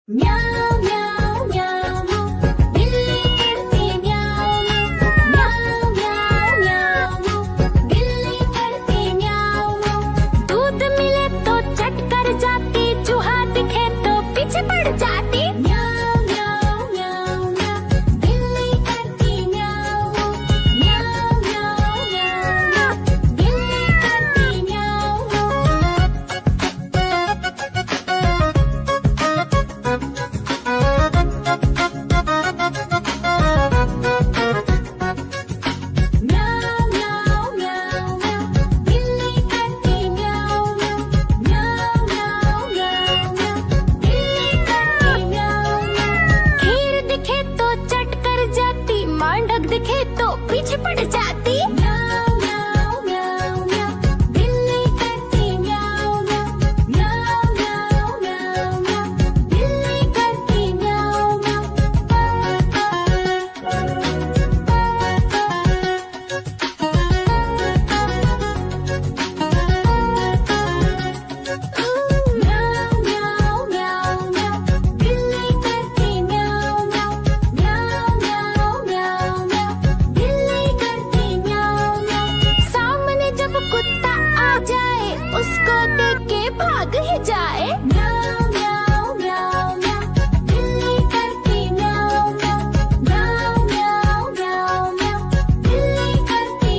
म्याऊं म्याऊं म्याऊं बिल्ली करती म्याऊं म्याऊं म्याऊं म्याऊं बिल्ली करती म्याऊं। दूध मिले तो चट कर जाती, चूहा दिखे तो पीछे पड़ जाती। म्याऊं म्याऊं म्याऊं म्याऊं बिल्ली करती म्याऊं म्याऊं म्याऊं म्याऊं बिल्ली करती म्याऊं। म्याऊं म्याऊं म्याऊं म्याऊं बिल्ली करती म्याऊं म्याऊं म्याऊं म्याऊं म्याऊं बिल्ली करती म्याऊं। खीर दिखे तो चट कर जाती, मांडक दिखे तो पीछे पड़ जाती। म्याऊं म्याऊं म्याऊं म्याऊं बिल्ली करती म्याऊं म्याऊं म्याऊं म्याऊं म्याऊं बिल्ली करती म्याऊं म्याऊं म्याऊं म्याऊं म्याऊं बिल्ली करती म्याऊं म्याऊं म्याऊं म्याऊं म्याऊं बिल्ली करती म्याऊं। सामने जब कुत्ता आ जाए, उसको देख के भाग ही जाए। म्याऊं म्याऊं म्याऊं म्याऊं बिल्ली करती म्याऊं म्याऊं म्याऊं म्याऊं म्याऊं बिल्ली करती।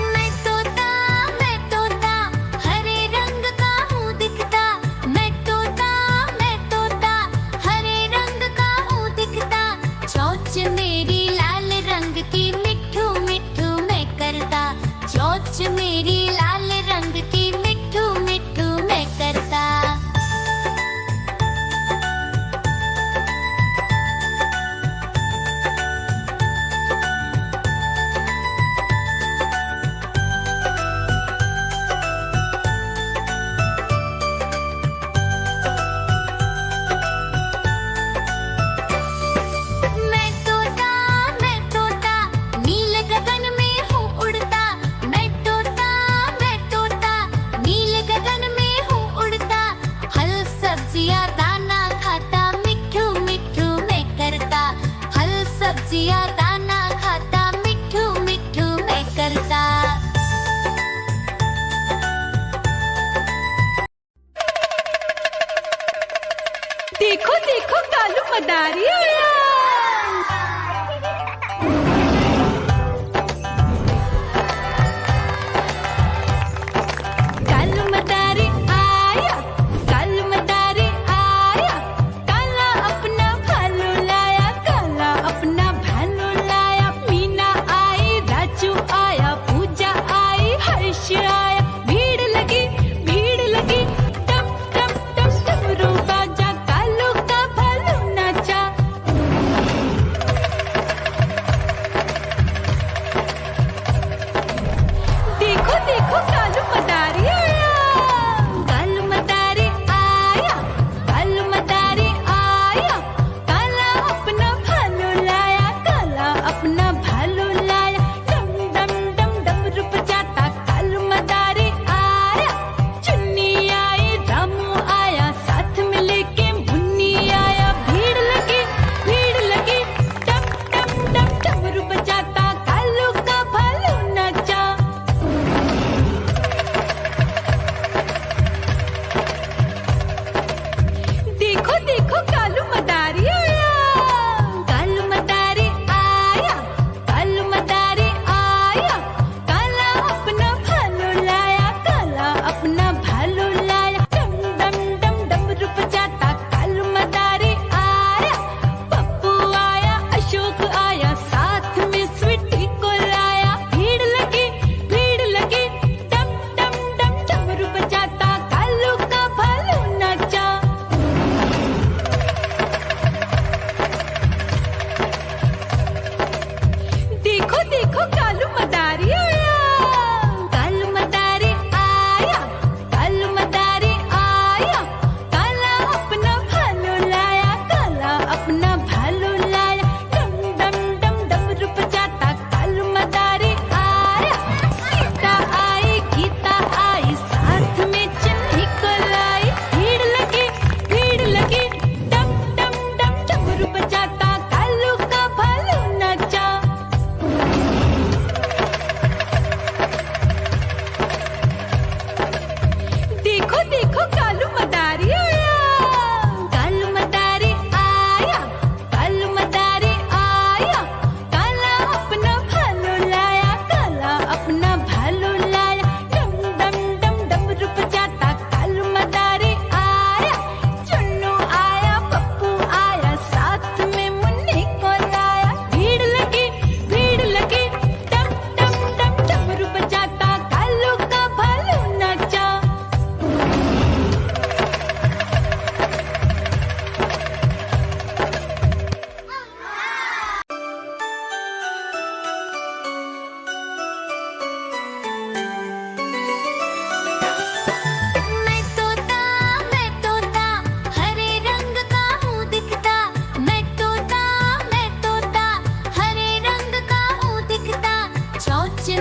मैं तोता हरे रंग का हूँ दिखता। मैं तोता हरे रंग का हूँ दिखता। चोंच मेरी लाल रंग की, मिट्ठू मिट्ठू मैं करता। चोंच मेरी लाल रंग की, मिट्ठू मिट्ठू मैं करता। मैं तोता नील गगन में हूँ उड़ता। मैं तोता नील गगन में हूँ उड़ता। फल सब्जियाँ दाना खाता, मिट्ठू मिट्ठू मैं करता। फल सब्जियाँ दाना खाता, मिट्ठू मिट्ठू मैं करता। देखो देखो कालू मदारी आया। कालू मदारी आया, कालू मदारी आया। काला अपना भालू लाया, काला अपना भालू लाया। मीना आई, राजू आया, पूजा आई, हर्ष आया। भीड़ लगी टम टम टम डमरू बाजा। कालू का भालू नाचा,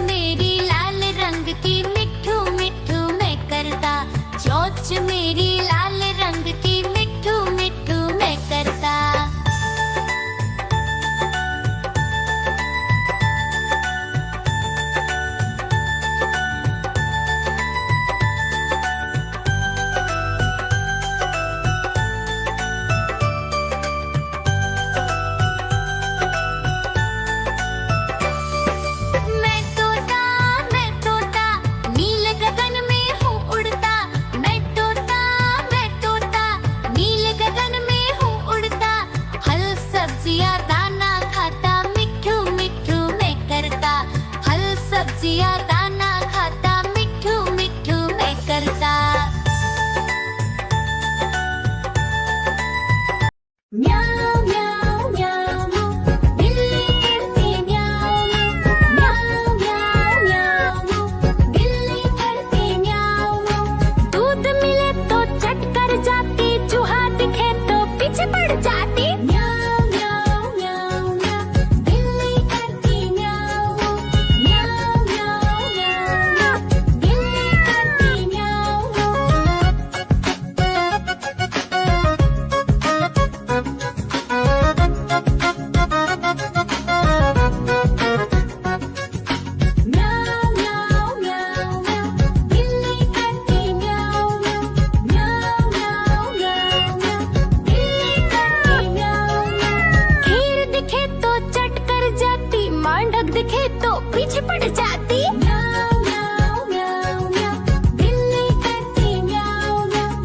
मेरी लाल रंग की मिठू मिठू मैं करता, चोंच मेरी लाल रंग की मिठू मिठू मैं करता। मैं तोता नीले गगन में हूँ उड़ता। मैं तोता नीले गगन में हूँ उड़ता। फल सब्जियाँ दाना खाता, मिठू मिठू मैं करता। फल सब्जियाँ दाना खाता, मिठू मिठू मैं करता। म्याऊ म्याऊ म्याऊ बिल्ली करती म्याऊ म्याऊ म्याऊ म्याऊ बिल्ली करती म्याऊ। दूध मिले तो चट कर जाती, चूहा दिखे तो पीछे पड़ जाती। म्याऊ म्याऊ म्याऊ म्याऊ बिल्ली करती म्याऊ म्याऊ म्याऊ म्याऊ बिल्ली करती म्याऊ। म्याऊ म्याऊ म्याऊ म्याऊ बिल्ली करती म्याऊ म्याऊ म्याऊ म्याऊ म्याऊ बिल्ली करती म्याऊ। खीर दिखे तो चट कर जाती, मांडक दिखे तो पीछे पड़ जाती। म्याऊ म्याऊ म्याऊ म्याऊ बिल्ली करती म्याऊ म्याऊ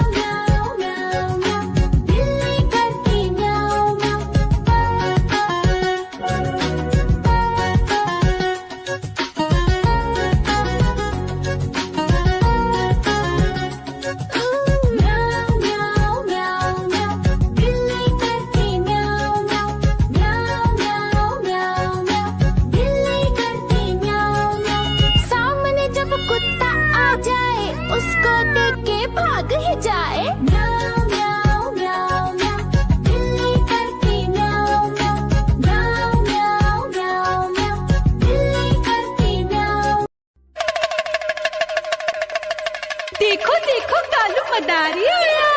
म्याऊ म्याऊ म्याऊ बिल्ली करती म्याऊ म्याऊ म्याऊ म्याऊ म्याऊ बिल्ली करती म्याऊ म्याऊ म्याऊ म्याऊ म्याऊ बिल्ली करती म्याऊ। सामने जब कुत्ता आ जाए, उसको देख के भाग ही जाए। म्याऊ म्याऊ म्याऊ म्याऊ बिल्ली करती म्याऊ म्याऊ म्याऊ म्याऊ म्याऊ बिल्ली करती म्याऊ। देखो देखो कालू मदारी आया।